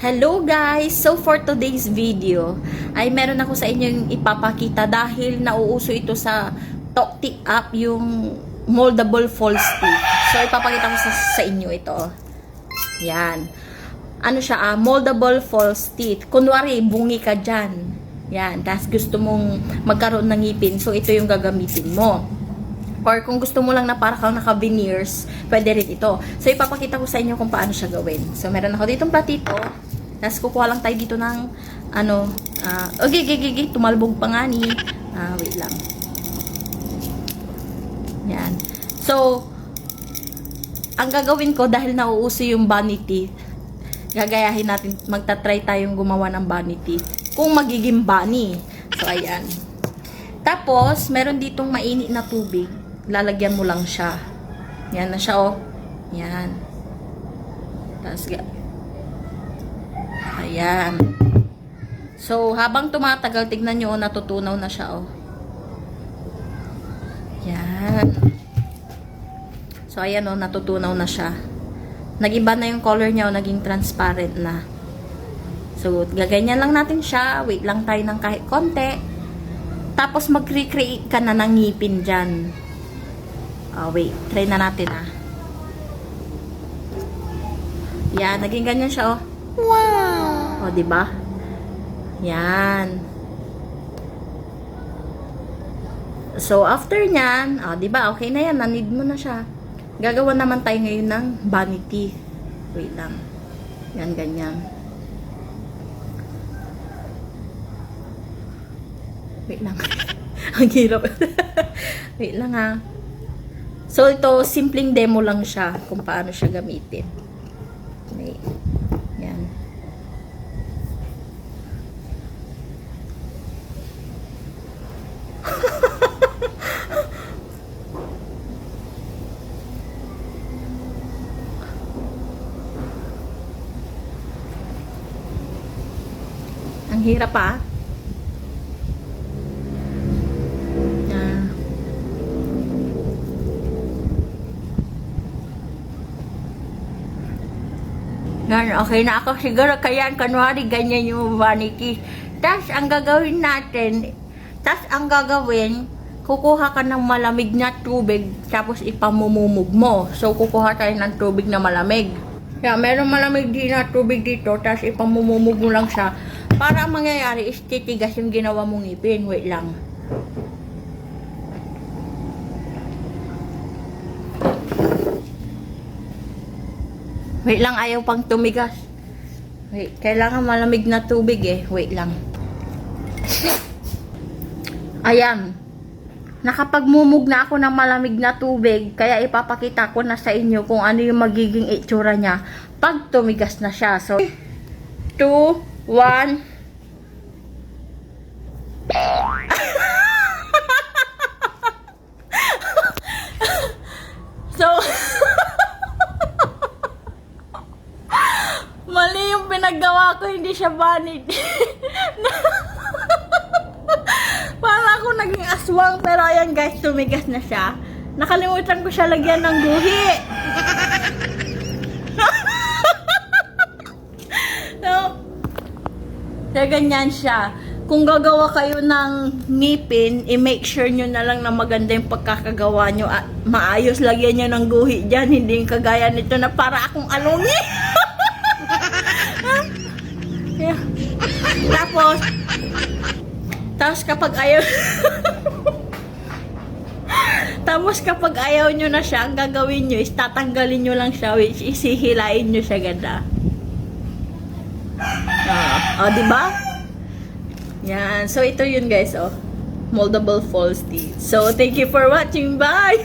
Hello guys! So for today's video, ay meron ako sa inyo yung ipapakita dahil nauuso ito sa Toktik app yung moldable false teeth. So ipapakita ko sa inyo ito. Yan. Ano siya? Moldable false teeth. Kunwari, bungi ka dyan. Yan. Tapos gusto mong magkaroon ng ngipin. So ito yung gagamitin mo. Or kung gusto mo lang na para kang naka-veneers, pwede rin ito. So, ipapakita ko sa inyo kung paano siya gawin. So, meron ako ditong platito. Tapos, kukuha lang tayo dito ng, tumalbog pa nga ni. Wait lang. Yan. So, ang gagawin ko, dahil nauuso yung bunny teeth, gagayahin natin, magta-try tayong gumawa ng bunny teeth. Kung magiging bunny. So, ayan. Tapos, meron ditong mainit na tubig. Lalagyan mo lang siya. Yan na siya, oh. Yan. Tapos, ayan. So, habang tumatagal, tignan nyo, oh, natutunaw na siya, oh. Yan. So, ayan, oh, natutunaw na siya. Nag-iba na yung color niya, oh, naging transparent na. So, gaganyan lang natin siya. Wait lang tayo ng kahit konti. Tapos, mag-recreate ka na ng ngipin dyan. Wait. Try na natin, Yan. Naging ganyan siya, oh. Wow! Diba? Yan. So, after nyan, diba? Okay na yan. Nanid mo na siya. Gagawa naman tayo ngayon ng bunny teeth. Wait lang. Yan, ganyan. Wait lang. Ang hirap. Wait lang, So, ito, simpleng demo lang siya kung paano siya gamitin. Okay. Yan. Ang hirap, Yan, okay na ako siguro. Kaya, kanwari, ganyan yung vanity. Tapos, ang gagawin natin, kukuha ka ng malamig na tubig, tapos ipamumumog mo. So, kukuha tayo ng tubig na malamig. Kaya, meron malamig din na tubig dito, tapos ipamumumog mo lang siya. Para ang mangyayari is titigas yung ginawa mong ngipin. Wait lang. Wait lang, ayaw pang tumigas. Wait, kailangan malamig na tubig Wait lang. Ayan. Nakapagmumog na ako ng malamig na tubig, kaya ipapakita ko na sa inyo kung ano yung magiging itsura niya pag tumigas na siya. So, 2, 1. So, mali yung pinaggawa ko, hindi siya vanity. Para ako naging aswang, pero ayan guys, tumigas na siya. Nakalimutan ko siya lagyan ng guhi. So, ganyan siya. Kung gagawa kayo ng ngipin, i-make sure nyo na lang na maganda yung pagkakagawa nyo at maayos lagyan nyo ng guhi dyan. Hindi yung kagaya nito na para akong alungi. Yeah. Tapos kapag ayaw nyo na siya, ang gagawin nyo is tatanggalin nyo lang siya, which is hihilain nyo siya ganda. Diba? Yan. So, ito yun guys, moldable false teeth. So, thank you for watching. Bye!